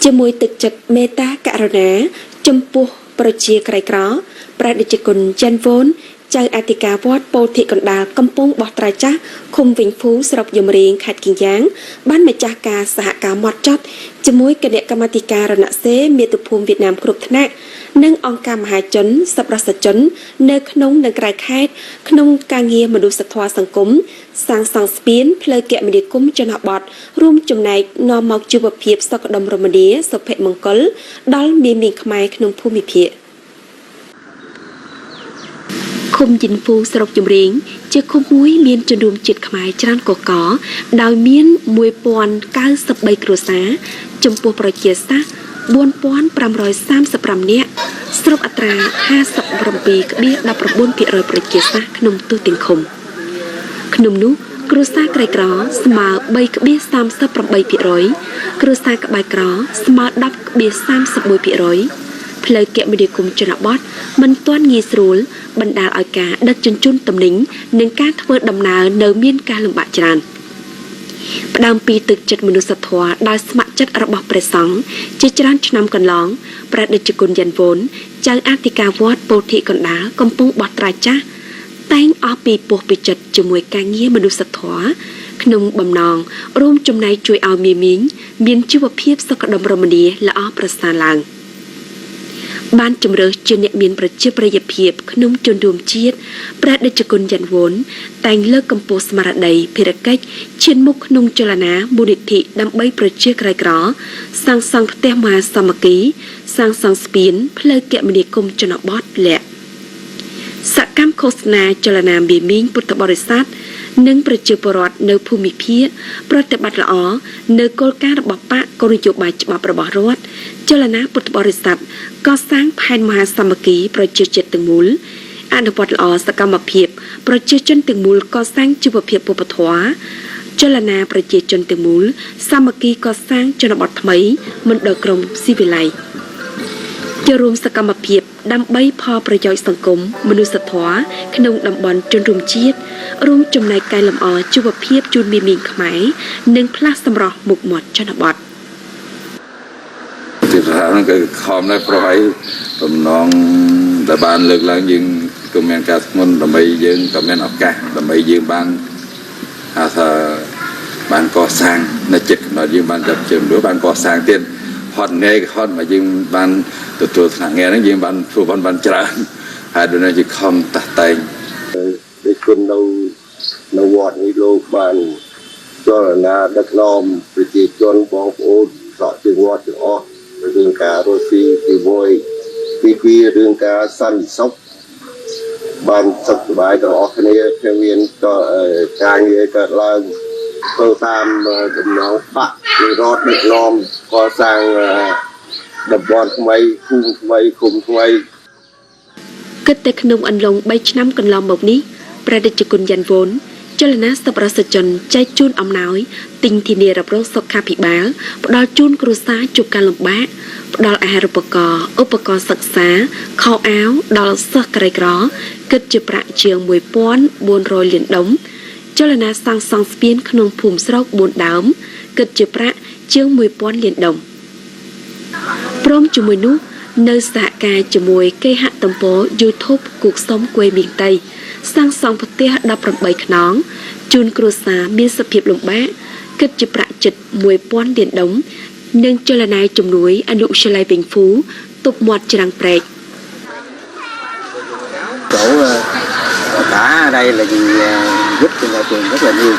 ជាមួយទឹកចិត្តមេត្តាករុណាចំពោះប្រជាក្រីក្រព្រះតេជគុណចាន់វ៉ុនចៅអធិការវត្តពោធិកណ្ដាលកំពង់បោះត្រាចាស់ឃុំវិញភូស្រុកយមរៀងខេត្តគីយ៉ាងបានម្ចាស់ការសហការម៉ត់ចត់ជាមួយគណៈកម្មាធិការរណសេមាតុភូមិវៀតណាមគ្រប់ថ្នាក់និងអង្គការមហាជនសប្បុរសជននៅក្នុងនិងក្រៅខេត្តក្នុងការងារមនុស្សធម៌សង្គមសាងសង់ស្ពានផ្លូវគមនាគមន៍ជនបទរួមចំណែកនាំមកជីវភាពសុខដុមរមនាសុភមង្គលដល់មាមីខ្មែរក្នុងភូមិភាគឃុំយិនហ្វូស្រុកជំរៀងជាឃុំមួយមានជនរួមជាតិខ្មែរច្រើនកកដោយមាន1093គ្រួសារចំពោះប្រជាសាស្ត្រ4535នាក់ស្របអត្រា57.19% ប្រជាសាស្ត្រក្នុងទូទាំងឃុំក្នុងនោះគ្រួសារក្រីក្រស្មើ3.38%គ្រួសារក្បែរក្រស្មើ10.31%ផ្លូវគមនាគមន៍ជនបទមិនទាន់ងាយស្រួលបណ្ដាលឲ្យការដឹកជញ្ជូនទំនិញនិងការធ្វើដំណើរនៅមានការលំបាកច្រើនផ្ដើមពីទឹកចិត្តមនុស្សធម៌ដោយស្ម័គ្រចិត្តរបស់ព្រះសង្ឃជាច្រើនឆ្នាំកន្លងព្រះតេជគុណយ៉ាន់វ៉ុនចៅអធិការវត្តពោធិកណ្ដាលកំពង់បោះត្រាចាស់តែងអស់ពីពោះពីចិត្តជាមួយការងារមនុស្សធម៌ក្នុងបំណងរួមចំណែកជួយឲ្យមាមីងមានជីវភាពសុខដុមរមនាល្អប្រសើរឡើងបានជំរើសជាអ្នកមានប្រជាប្រិយភាពក្នុងជនរួមជាតិព្រះតេជគុណយ៉ាន់វ៉ុនតែងលើកកម្ពស់ស្មារតីភារកិច្ចឈានមុខក្នុងចលនាមូលនិធិដើម្បីប្រជាក្រីក្រសាងសង់ផ្ទះមហាសាមគ្គីសាងសង់ស្ពានផ្លូវគមនាគមន៍ជនបទលក្ខសកម្មឃោសនាចលនាមាមីងពុទ្ធបរិស័ទនិងប្រជាពលរដ្ឋនៅភូមិភាគប្រតិបត្តិល្អនៅគោលការណ៍របស់បកគោលនយោបាយច្បាប់របស់រដ្ឋចលនាពុទ្ធបរិស័ទកសាងផែនមហាសាមគ្គីប្រជាជាតិទាំងមូលអនុវត្តល្អសកម្មភាពប្រជាជនទាំងមូលកសាងជីវភាពពុទ្ធធម៌ចលនាប្រជាជនទាំងមូលសាមគ្គីកសាងជនបទថ្មីមណ្ឌលក្រមស៊ីវិល័យចូលរួមសកម្មភាពដើម្បីផលប្រយោជន៍សង្គមមនុស្សធម៌ក្នុងតំបន់ជនរួមជាតិរួមចំណែកកែលម្អជីវភាពជូនមាមីងខ្មែរនិងផ្លាស់សម្រស់មុខមាត់ជនបទទីប្រាំគឺខំនៅប្រហែលបំណងដែលបានលើកឡើងយើងក៏មានការស្មុនដើម្បីយើងក៏មានឱកាសដើម្បីយើងបានថាបានកសាងនៅចិត្តរបស់យើងបានចាប់ជើងដូចបានកសាងទៀតហត់ណែហត់មកយើងបានទទួលថ្នាក់ងារហ្នឹងយើងបានធ្វើបានច្រើនហើយដូចនេះជាខំតាក់តែងដូចគុណនៅវត្តនេះលោកបានចលនាដឹកនាំប្រជាជនបងប្អូនស្រកជើងវត្តទាំងអស់រឿងការរស់ស៊ីពីវយពីរឿងការសន្តិសុខបានសុខសប្បាយទាំងអស់គ្នាខ្ញុំមានការងារកើតឡើងធ្វើតាមដំណងបករដ្ឋដឹកនាំកសាងតំបន់ថ្មីភូមិថ្មីឃុំថ្មីគិតតែក្នុងអន្លង់3ឆ្នាំកន្លងមកនេះព្រះតេជគុណយ៉ាន់វ៉ុនចលនាសប្បុរសជនចែកជូនអំណោយទិញធានារ៉ាប់រងសុខាភិបាលផ្ដល់ជូនគ្រួសារជួបការលំបាកផ្ដល់អាហារូបករណ៍ឧបករណ៍សិក្សាខោអាវដល់សិស្សក្រីក្រគិតជាប្រាក់ជាង1400លានដុំចលនាសាងសង់ស្ពានក្នុងភូមិស្រុក4ដើមគិតជាប្រាក់ជាង1000លានដុំព្រមជាមួយនោះនៅសហការជាមួយគេហទំព័រ YouTube គូកសុំគួយមីងតៃសាងសង់ផ្ទះ18ខ្នងជូនគ្រួសារមានសភាពលំបាកគិតជាប្រាក់ជិត1000លានដុំនិងចលនាជំនួយអនុវិទ្យាល័យវិញហ្វូទប់មាត់ច្រាំងព្រែកcả đây là gì giúp cho nhà trường rất là nhiều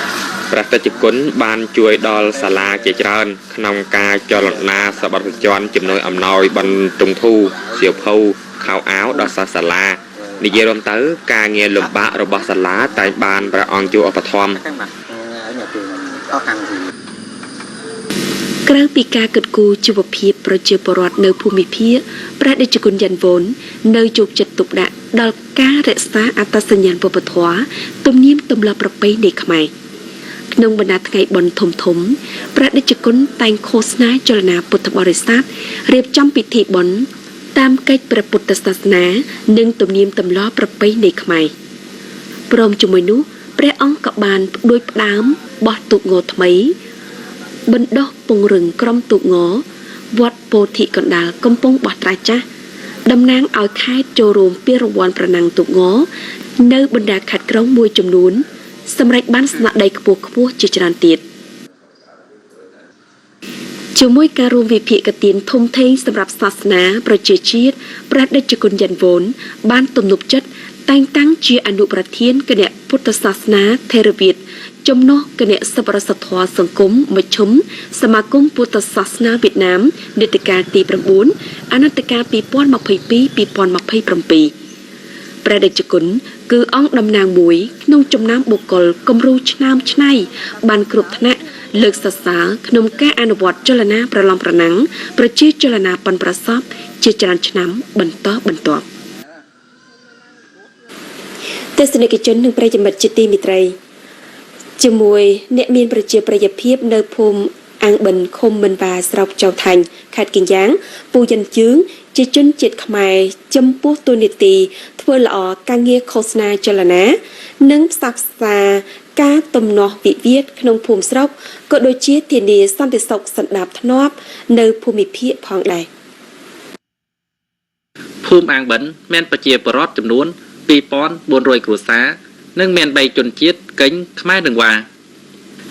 ព្រះតេជគុណបានជួយដល់សាលាជាច្រើនក្នុងការចលនាសប្បុរសជនជំនួយអំណោយបន្ទង់ធូសៀវភៅខោអាវដល់សិស្សសាលានិយាយរួមទៅការងារលំបាករបស់សាលាតែបានព្រះអង្គជួយឧបត្ថម្ភក្រៅពីការគិតគូរជីវភាពប្រជាពលរដ្ឋនៅភូមិភាគព្រះតេជគុណយ៉ាន់វ៉ុននៅជោគចិត្តទុកដាក់ដល់ការរក្សាអត្តសញ្ញាណវប្បធម៌ទំនៀមទម្លាប់ប្រពៃណីខ្មែរក្នុងបណ្ដាថ្ងៃបុណ្យធំព្រះតេជគុណតែងឃោសនាចលនាពុទ្ធបរិស័ទរៀបចំពិធីបុណ្យតាមកិច្ចព្រះពុទ្ធសាសនានិងទំនៀមទម្លាប់ប្រពៃណីខ្មែរព្រមជាមួយនោះព្រះអង្គក៏បានផ្ដួចផ្ដើមបោះទូកងថ្មីបណ្ដោះពង្រឹងក្រុមទូកង វត្តពោធិកណ្ដាលកំពង់បោះត្រាចាស់តំណាងឲ្យខេត្តចូលរួមពានរង្វាន់ប្រណាំងទូកងនៅបណ្ដាខេត្តក្រុងមួយចំនួនសម្រាប់បានស្នាដៃខ្ពស់ៗជាច្រើនទៀតជាមួយការរួមវិភាគទានធំធេងសម្រាប់សាសនាប្រជាជាតិព្រះតេជគុណយ៉ាន់វ៉ុនបានទំនុកចិត្តតែងតាំងជាអនុប្រធានគណៈពុទ្ធសាសនាថេរវាទចំណុះគណៈសប្បុរសធម៌សង្គមមជ្ឈុំសមាគមពុទ្ធសាសនាវៀតណាមនីតិកាលទី9អនត្តកាល2022-2027ព្រះតេជគុណគឺអង្គតំណាងមួយក្នុងចំណោមបុគ្គលគំរូឆ្នើមឆ្នៃបានគ្រប់ថ្នាក់លើកសរសើរក្នុងការអនុវត្តចលនាប្រឡងប្រណាំងប្រជាចលនាប៉ិនប្រសពជាច្រើនឆ្នាំបន្តបន្ទាប់ទស្សនិកជននិងប្រិយមិត្តជាទីមេត្រីជាមួយអ្នកមានប្រជាប្រិយភាពនៅភូមិអាំងបិនឃុំមិនបាស្រុកចៅថាញ់ខេត្តគីយ៉ាងពូយិនជឿងជាជនជាតិខ្មែរចំពោះទូនីតិធ្វើល្អការងារឃោសនាចលនានិងផ្សះផ្សាការទំនាស់វិវាទក្នុងភូមិស្រុកក៏ដូចជាធានាសន្តិសុខសណ្ដាប់ធ្នាប់នៅភូមិភាគផងដែរភូមិអាំងបិនមានប្រជាពលរដ្ឋចំនួន2400គ្រួសារនិងមាន3ជនជាតិកិញ្ញខ្មែរនិងវ៉ា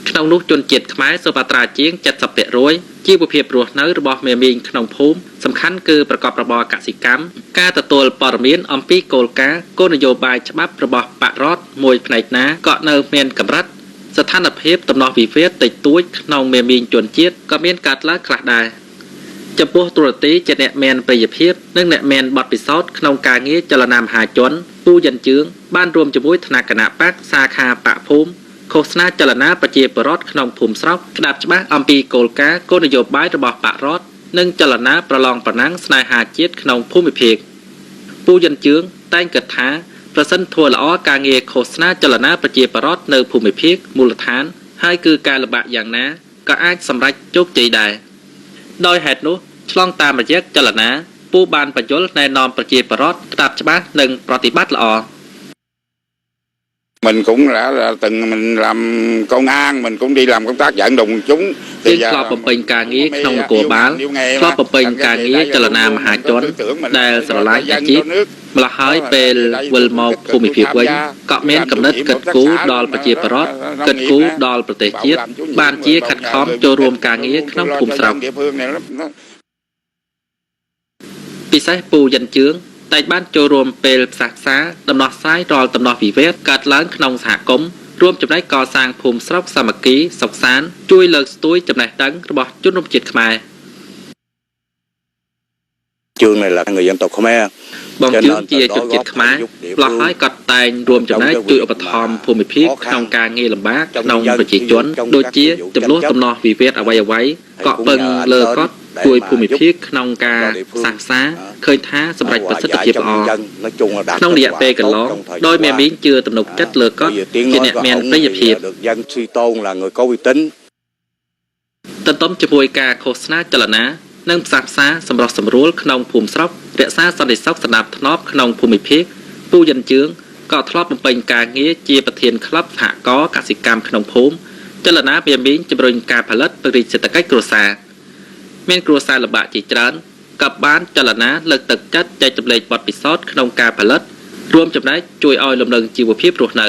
ក្នុងនោះជនជាតិខ្មែរសូវអត្រាជាង 70% ជីវភាពរស់នៅរបស់មេមីងក្នុងភូមិសំខាន់គឺប្រកបរបរកសិកម្មការទទួលព័ត៌មានអំពីគោលការណ៍គោលនយោបាយច្បាប់របស់បរដ្ឋមួយផ្នែកណាក៏នៅមានកម្រិតស្ថានភាពទំនាស់វិវាទតិចតួចក្នុងមេមីងជនជាតិក៏មានកើតឡើងខ្លះដែរចំពោះទូរទស្សន៍ជាអ្នកមានប្រយោជន៍ភាពនិងអ្នកមានបទពិសោធន៍ក្នុងការងារចលនាមហាជនពូយិនជឿងបានរួមជាមួយថ្នាក់គណៈបកសាខាបកភូមិឃោសនាចលនាប្រជាពលរដ្ឋក្នុងភូមិស្រុកក្តាប់ច្បាស់អំពីគោលការណ៍គោលនយោបាយរបស់បរដ្ឋនិងចលនាប្រឡងប្រណាំងស្នេហាជាតិក្នុងភូមិភាគពូយិនជឿងតែងគិតថាប្រសិនធ្វើល្អការងារឃោសនាចលនាប្រជាពលរដ្ឋនៅភូមិភាគមូលដ្ឋានហើយគឺការលំបាកយ៉ាងណាក៏អាចសម្រេចជោគជ័យដែរដោយហេតុនោះឆ្លងតាមរយៈចលនាពូបានបញ្យលណែនាំប្រជាពលរដ្ឋក្តាប់ច្បាស់និងប្រតិបត្តិល្អmình cũng đã từng mình làm công an mình cũng đi làm công tác vận động chúng យើងឆ្លប់បំពេញការងារក្នុងនគរបាលឆ្លប់បំពេញការងារចលនាមហាជនដែលស្រឡាញ់អាជីពម្ល៉េះហើយពេលវិលមកភូមិភាគវិញក៏មានកំណត់កិត្តគូដល់ប្រជាពលរដ្ឋកិត្តគូដល់ប្រទេសជាតិបានជាខិតខំចូលរួមការងារក្នុងភូមិស្រុកពិសេសពូយិនជឿងតែបានចូលរួមពេលផ្សះផ្សាដំណោះស្រាយរាល់ដំណោះវិវាទកើតឡើងក្នុងសហគមន៍រួមចំណែកកសាងភូមិស្រុកសាមគ្គីសុខសាន្តជួយលើកស្ទួយចំណេះដឹងរបស់ជនរួមជាតិខ្មែរជឿងnày là người dân tộc Khmer បងជឿងជាជនជាតិខ្មែរផ្លោះហើយក៏តែងរួមចំណែកជួយឧបត្ថម្ភភូមិភាគក្នុងការងារលំបាកក្នុងប្រជាជនដូចជាចំនួនដំណោះវិវាទអ្វីៗក៏ពឹងលើគាត់ជួយភូមិភាគក្នុងការផ្សះផ្សាឃើញថាសម្រាប់ប្រសិទ្ធភាពល្អក្នុងរយៈពេលកន្លងដោយមេមីងជឿទំនុកចិត្តលើគាត់ជាអ្នកមានប្រយោជន៍ភាពទន្ទឹមជាមួយការឃោសនាចលនានិងផ្សះផ្សាសម្រស់សម្រួលក្នុងភូមិស្រុករក្សាសន្តិសុខសណ្ដាប់ធ្នាប់ក្នុងភូមិភាគពូយិនជឿងក៏ធ្លាប់បំពេញការងារជាប្រធានក្លឹបសហករណ៍កសិកម្មក្នុងភូមិចលនាមេមីងជំរុញការផលិតពង្រីកសេដ្ឋកិច្ចគ្រួសារមានគ្រួសារលំបាកជាច្រើនក៏បានចលនាលើកទឹកចិត្តចែកចម្លែកបទពិសោធន៍ក្នុងការផលិតរួមចំណែកជួយឲ្យលំនឹងជីវភាពរស់នៅ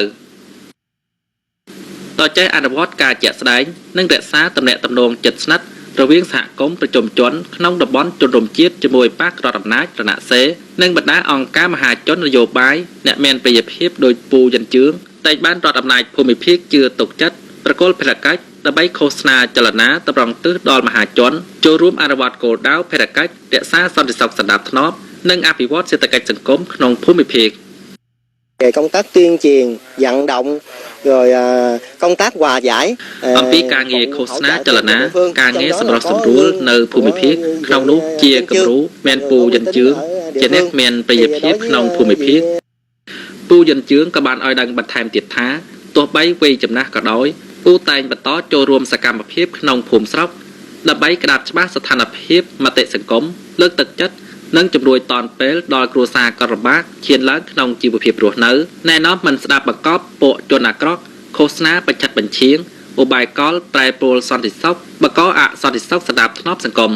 តចេះអនុវត្តការជាក់ស្ដែងនិងរក្សាទំនាក់ទំនងជិតស្និទ្ធរវាងសហគមន៍ប្រជុំជនក្នុងតំបន់ជនរួមជាតិជាមួយបករដ្ឋអំណាចរណសេនិងបណ្ដាអង្គការមហាជននយោបាយអ្នកមានប្រយោជន៍ភាពដោយពូយិនជឿងតែបានរដ្ឋអំណាចភូមិភាគជឿទុកចិត្តប្រគល់ភារកិច្ចដើម្បីឃោសនាចលនាតម្រង់ទិសដល់មហាជនចូលរួមអនុវត្តគោលដៅភារកិច្ចរក្សាសន្តិសុខសណ្ដាប់ធ្នាប់និងអភិវឌ្ឍសេដ្ឋកិច្ចសង្គមក្នុងភូមិភាគ công tác tuyên truyền vận động rồi công tác hòa giải អំពីការងារឃោសនាចលនាការងារសម្រុះសម្រួលនៅភូមិភាគក្នុងនោះជាគំរូមានពូយិនជឿងជាអ្នកមានប្រយោជន៍ភាពក្នុងភូមិភាគពូយិនជឿងក៏បានឲ្យដឹងបន្ថែមទៀតថាទោះបីវ័យចំណាស់ក៏ដោយពូតែងបន្តចូលរួមសកម្មភាពក្នុងភូមិស្រុកដើម្បីក្តាប់ច្បាស់ស្ថានភាពមតិសង្គមលើកទឹកចិត្តនិងជំនួយតនពេលដល់គ្រួសារកលំបាកឈានឡើងក្នុងជីវភាពរស់នៅណែនាំមិនស្ដាប់បង្កប់ពួកជនអាក្រក់ឃោសនាបញ្ឆិតបញ្ឈៀងឧបាយកលប្រែប្រួលសន្តិសុខបង្កអសន្តិសុខស្ដាប់ធ្នាប់សង្គម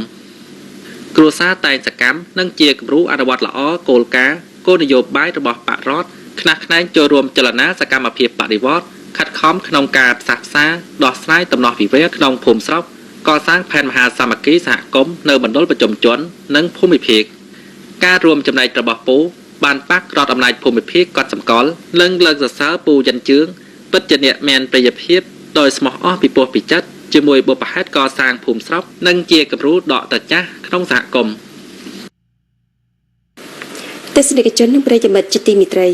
គ្រួសារតែងសកម្មនិងជាគំរូអនុវត្តល្អគោលការណ៍គោលនយោបាយរបស់បរិរដ្ឋខ្នះខ្នែងចូលរួមចលនាសកម្មភាពបដិវត្តន៍ខិតខំក្នុងការផ្សះផ្សាដោះស្រាយដំណោះវិវាទក្នុងភូមិស្រុកកសាងផែនមហាសាមគ្គីសហគមន៍នៅមណ្ឌលប្រជុំជននិងភូមិភាគការរួមចំណែករបស់ពូបានប៉ះរដ្ឋអំណាចភូមិភាគកត់សម្គាល់និងលើកសរសើរពូយ៉ាន់ជឿងពិតជាអ្នកមានប្រយោជន៍ភាពដោយស្មោះអស់ពីពោះពីចិត្តជាមួយបុព្វហេតុកសាងភូមិស្រុកនិងជាគំរូដកតចាស់ក្នុងសហគមន៍ ទេសនិកជននិងប្រិយមិត្តជាទីមេត្រី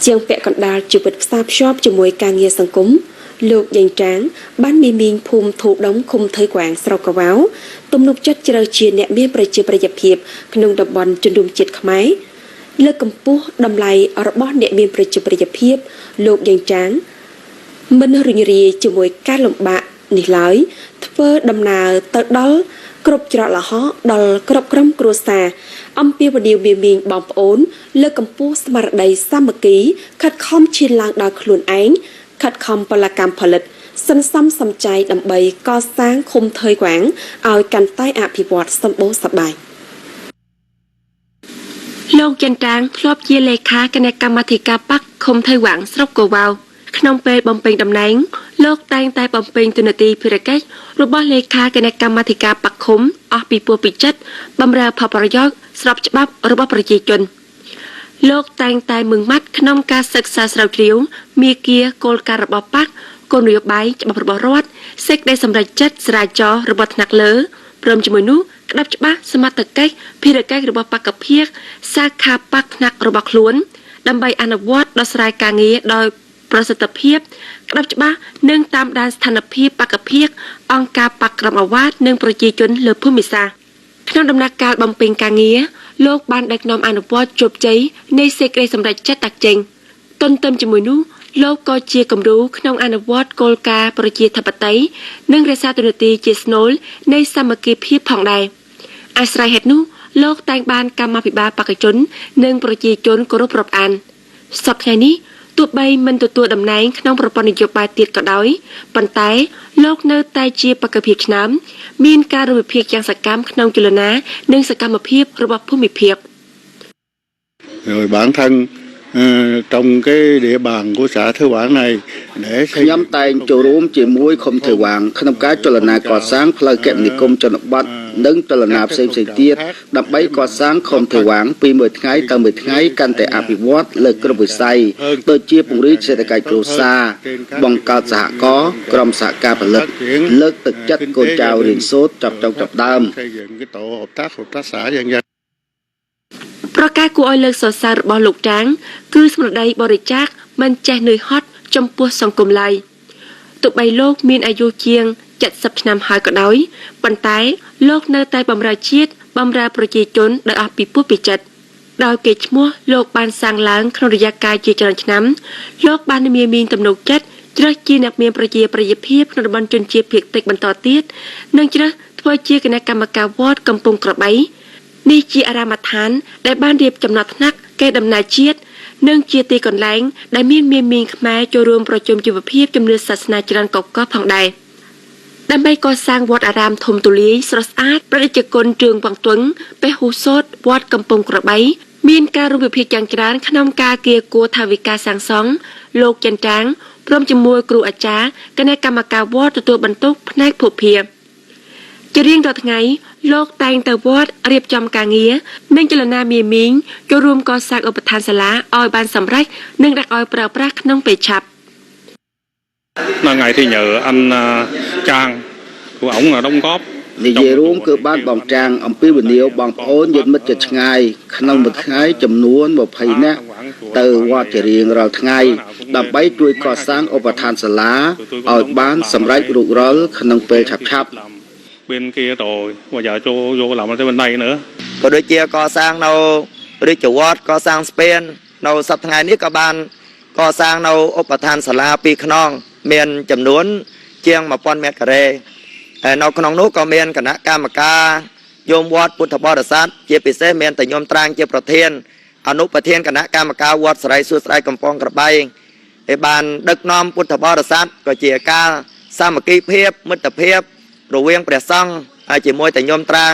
ជាងពាក់កណ្ដាលជីវិតផ្សារភ្ជាប់ជាមួយការងារសង្គមលោកយ៉េងចាងបានមីងភូមិធូដុំឃុំថៃក្វាងស្រុកកវ៉ាវទំនុកចិត្តជ្រើសជាអ្នកមានប្រជាប្រិយភាពក្នុងតំបន់ជនរួមជាតិខ្មែរលើកកម្ពស់តម្លៃរបស់អ្នកមានប្រជាប្រិយភាពលោកយ៉េងចាងមិនរញរាយជាមួយការលំបាកនេះឡើយធ្វើដំណើរទៅដល់គ្រប់ច្រកល្ហោដល់គ្រប់ក្រុមគ្រួសារអំពីវនីមីមីងបងប្អូនលើកកម្ពស់ស្មារតីសាមគ្គីខិតខំឈានឡើងដល់ខ្លួនឯងខិតខំពលកម្មផលិតសន្សំសំចៃដើម្បីកសាងឃុំថៃក្វាងឲ្យកាន់តែអភិវឌ្ឍសម្បូរសប្បាយលោកចន្ទរាងធ្លាប់ជាលេខាគណៈកម្មាធិការបកឃុំថៃក្វាងស្រុកកវ៉ាវក្នុងពេលបំពេញតំណែងលោកតែងតែបំពេញតួនាទីភារកិច្ចរបស់លេខាគណៈកម្មាធិការបកឃុំអស់ពីពោះពីចិត្តបម្រើផលប្រយោជន៍ស្របច្បាប់របស់ប្រជាជនលោកតែងតែមឹងម៉ាត់ក្នុងការសិក្សាស្រាវជ្រាវមាគ៌ាគោលការណ៍របស់បកគោលនយោបាយច្បាប់របស់រដ្ឋសេចក្តីសម្រេចចិត្តស្រាវជ្រាវរបស់ថ្នាក់លើព្រមជាមួយនោះក្តាប់ច្បាស់សមត្ថកិច្ចភារកិច្ចរបស់បកភិកសាខាបកថ្នាក់របស់ខ្លួនដើម្បីអនុវត្តដោះស្រាយការងារដោយប្រសិទ្ធភាពក្តាប់ច្បាស់និងតាមដានស្ថានភាពបកភិកអង្គការបកក្រមអាវ៉ាតនិងប្រជាជនលើភូមិសាស្ត្រក្នុងដំណាក់កាលបំពេញការងារលោកបានដឹកនាំអនុវត្តជោគជ័យនៃសេចក្តីសម្រេចចិត្តដាក់ចេញទន្ទឹមជាមួយនោះលោកក៏ជាគំរូក្នុងអនុវត្តគោលការណ៍ប្រជាធិបតេយ្យនិងរក្សាទូនាទីជាស្នូលនៃសាមគ្គីភាពផងដែរអាស្រ័យហេតុនោះលោកតែងបានកម្មាភិបាលបកជននិងប្រជាជនគោរពរាប់អានសប្តាហ៍នេះទោះបីមិនទទួលតំណែងក្នុងប្រព័ន្ធនយោបាយទៀតក៏ដោយប៉ុន្តែលោកនៅតែជាបកភិកឆ្នាំមានការរួមវិភាគយ៉ាងសកម្មក្នុងចលនានិងសកម្មភាពរបស់ភូមិភាគ Rồi bản thân trong cái địa bàn của xã Thới Quảng này để xây nhắm tayចូលរួមជាមួយឃុំថៃវ៉ាងក្នុងការចលនាកសាងផ្លូវគមនាគមន៍ជនបទនិងចលនាផ្សេងៗទៀតដើម្បីកសាងឃុំថៃវ៉ាងពីមួយថ្ងៃទៅមួយថ្ងៃកាន់តែអភិវឌ្ឍលើគ្រប់វិស័យដូចជាពង្រីកសេដ្ឋកិច្ចគ្រួសារបង្កើតសហករណ៍ក្រុមសហការផលិតលើកទឹកចិត្តកូនចៅរៀនសូត្រចាប់ដើម xây dựng cái tổ hợp tác xã dân dân ប្រកាសគួរឲ្យលើកសរសើររបស់លោកចាងគឺស្មារតីបរិច្ចាគមិនចេះនឿយហត់ចំពោះសង្គមឡើយទោះបីលោកមានអាយុជាង70ឆ្នាំហើយក៏ដោយប៉ុន្តែលោកនៅតែបម្រើជាតិបម្រើប្រជាជនដោយអស់ពីពោះពីចិត្តដោយកេរ្តិ៍ឈ្មោះលោកបានសាងឡើងក្នុងរយៈកាលជាច្រើនឆ្នាំលោកបានមានទំនុកចិត្តជ្រើសជាអ្នកមានប្រជាប្រិយភាពក្នុងតំបន់ជនជាតិភាគតិចបន្តទៀតនិងជ្រើសធ្វើជាគណៈកម្មការវត្តកំពង់ក្របីនេះជាអារាមដ្ឋានដែលបានរៀបចំណាត់ថ្នាក់កេរដំណែលជាតិនិងជាទីកន្លែងដែលមានមីងខ្មែរចូលរួមប្រជុំជីវភាពជំនឿសាសនាច្រើនកកកផងដែរដើម្បីកសាងវត្តអារាមធំទូលាយស្រស់ស្អាតព្រះរាជគុណជើងវងទុងព្រះហូសូតវត្តកំពង់ក្របីមានការរួមវិភាគយ៉ាងច្រើនក្នុងការគៀគួរថាវិការសាងសង់លោកចន្ទរាងព្រមជាមួយគ្រូអាចារ្យគណៈកម្មការវត្តទទួលបន្ទុកផ្នែកភូមិភាគជារៀងរាល់ថ្ងៃលោកតែងទៅវត្តរៀបចំការងារនិងចលនាមីងចូលរួមកសាងឧបដ្ឋានសាលាឲ្យបានសម្រេចនិងដាក់ឲ្យប្រើប្រាស់ក្នុងពេលឆាប់ ngày thì nhờ anh Trang của ổng là đóng góp និយាយរួមគឺបានបងចាងអំពីវិនិយោគបងប្អូនញាតិមិត្តជិតឆ្ងាយក្នុងមួយថ្ងៃចំនួន20នាក់ទៅវត្តជារៀងរាល់ថ្ងៃដើម្បីជួយកសាងឧបដ្ឋានសាលាឲ្យបានសម្រេចរុករលក្នុងពេលឆាប់ bên kia rồi bây giờ vô làm ở bên đây nữa ក៏ដូចជាកសាងនៅរាជវត្តកសាងស្ពាននៅសប្តាហ៍ថ្ងៃនេះក៏បានកសាងនៅឧបដ្ឋានសាលាពីរខ្នងមានចំនួនជាង 1000 ម៉ែត្រការ៉េហើយនៅក្នុងនោះក៏មានគណៈកម្មការយោមវត្តពុទ្ធបរិស័ទជាពិសេសមានតែញោមត្រាងជាប្រធានអនុប្រធានគណៈកម្មការវត្តស្រីសួស្ដីកំពង់ក្របីហើយបានដឹកនាំពុទ្ធបរិស័ទក៏ជាការសាមគ្គីភាពមិត្តភាពរវាងព្រះសង្ឃហើយជាមួយតែញោមត្រាង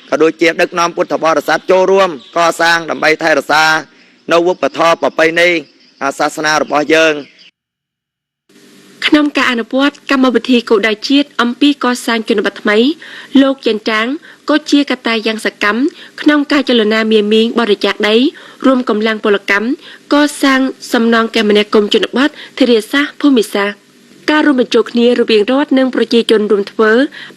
ក៏ដូចជាដឹកនាំពុទ្ធបរិស័ទចូលរួមកសាងដើម្បីថែរក្សានៅវប្បធម៌ប្រពៃណីសាសនារបស់យើង ក្នុងការអនុវត្តកម្មវិធីគោលដៅជាតិអំពីកសាងជនបទថ្មីលោកចិនចាងក៏ជាកត្តាយ៉ាងសកម្មក្នុងការចលនាមាមីងបរិច្ចាគដីរួមកម្លាំងពលកម្មកសាងសំណង់គមនាគមន៍ជនបទធារាសាស្ត្រភូមិសាស្ត្រការរួមបញ្ចូលគ្នារវាងរដ្ឋនិងប្រជាជនរួមធ្វើ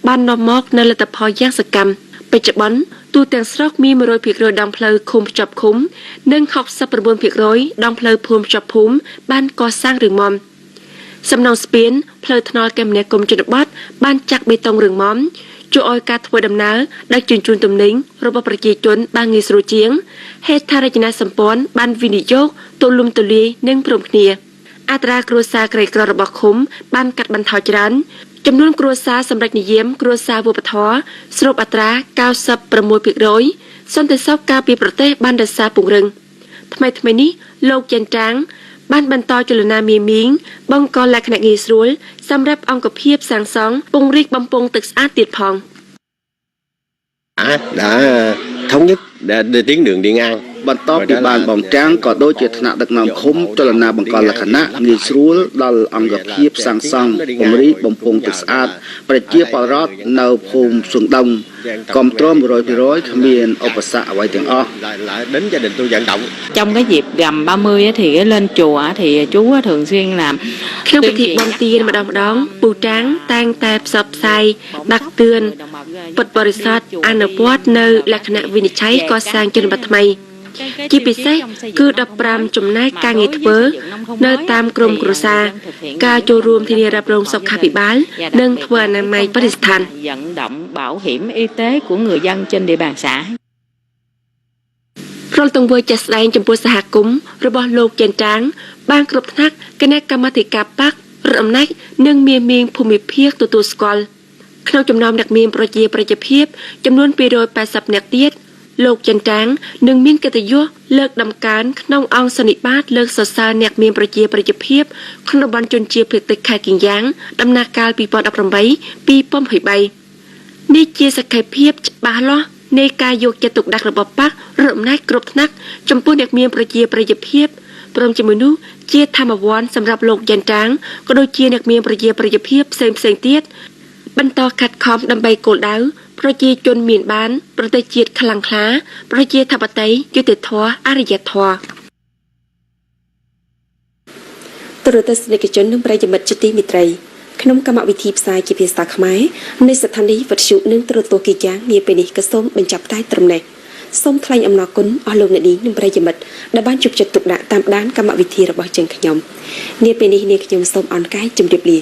បាននាំមកនូវលទ្ធផលយ៉ាងសកម្មបច្ចុប្បន្នទូទាំងស្រុកមាន 100% ដងផ្លូវឃុំភ្ជាប់ឃុំនិង 69% ដងផ្លូវភូមិភ្ជាប់ភូមិបានកសាងរឹងមាំ សំណង់ស្ពានផ្លូវថ្នល់គមនាគមន៍ជនបទបានចាក់បេតុងរឹងមាំជួយឲ្យការធ្វើដំណើរដឹកជញ្ជូនទំនិញរបស់ប្រជាជនបានងាយស្រួលជាងហេដ្ឋារចនាសម្ព័ន្ធបានវិនិយោគទូលំទូលាយនិងព្រមគ្នាអត្រាគ្រួសារក្រីក្ររបស់ឃុំបានកាត់បន្ថយច្រើនចំនួនគ្រួសារសម្រាប់និយមគ្រួសារវប្បធម៌ស្របអត្រា 96% សន្តិសុខការពារប្រទេសបានរក្សាពង្រឹងថ្មីនេះលោកចិនចាងបានបន្តចលនាមាមីងបង្កលក្ខណៈងាយស្រួលសម្រាប់អង្គភាពសាងសង់ពង្រីកបំពង់ទឹកស្អាតទៀតផង đã thống nhất để tuyến đường đi ngang បន្ទាប់ពីបានបំចាងក៏ដូចជាថ្នាក់ដឹកនាំឃុំចលនាបង្កលក្ខណៈងាយស្រួលដល់អង្គភាពសាងសង់ពង្រីកបំពង់ទឹកស្អាតប្រជាពលរដ្ឋនៅភូមិសង្ដុំគ្រប់គ្រង 100% គ្មានឧបសគ្គអ្វីទាំងអស់ lại đến gia đình tôi vận động trong cái dịp rằm 30 thì cái lên chùa thì chú thường xuyên làm ក្នុងពិធីបុណ្យទានម្ដងពូតាំងតែងតែផ្សព្វផ្សាយដាក់តឿនពុទ្ធបរិស័ទអនុវត្តនៅលក្ខណៈវិនិច្ឆ័យកសាងជនបទថ្មីជាពិសេសគឺ 15 ចំណាយការងារធ្វើនៅតាមក្រុមគ្រួសារការចូលរួមធានារ៉ាប់រងសុខាភិបាលនិងធ្វើអនាម័យបរិស្ថាន vận động bảo hiểm y tế của người dân trên địa bàn xã ព្រលទង្វើចាស់ស្ដែងចំពោះសហគមន៍របស់លោកចិនចាងបានគ្រប់ថ្នាក់គណៈកម្មាធិការបករដ្ឋអំណាចនិងមាមីងភូមិភាគទទួលស្គាល់ក្នុងចំណោមអ្នកមានប្រជាប្រិយភាពចំនួន 280 នាក់ទៀតលោកចិនចាងនឹងមានកិត្តិយសលើកដំកើងក្នុងអង្គសន្និបាតលើកសរសើរអ្នកមានប្រជាប្រិយភាពក្នុងតំបន់ជនជាតិភាគតិចខេត្តគីយ៉ាងដំណាក់កាល 2018-2023 នេះជាសក្ខីភាពច្បាស់លាស់នៃការយកចិត្តទុកដាក់របស់បករដ្ឋអំណាចគ្រប់ថ្នាក់ចំពោះអ្នកមានប្រជាប្រិយភាពព្រមជាមួយនោះជាធម្មវ័នសម្រាប់លោកចិនចាងក៏ដូចជាអ្នកមានប្រជាប្រិយភាពផ្សេងៗទៀតបន្តខិតខំដើម្បីគោលដៅប្រជាជនមានបានប្រទេសជាតិខ្លាំងក្លាប្រជាធិបតេយ្យយុត្តិធម៌អរិយធម៌ទរទស្សនិកជននិងប្រិយមិត្តជាទីមេត្រីក្នុងកម្មវិធីផ្សាយជាភាសាខ្មែរនៃស្ថានីយ៍វិទ្យុនិងទូរទស្សន៍គីយ៉ាងនាពេលនេះក៏សូមបញ្ចប់តែត្រឹមនេះសូមថ្លែងអំណរគុណអស់លោកអ្នកនាងនិងប្រិយមិត្តដែលបានជួបចិត្តទុកដាក់តាមដានកម្មវិធីរបស់យើងខ្ញុំនាពេលនេះនាងខ្ញុំសូមអរកាយជម្រាបលា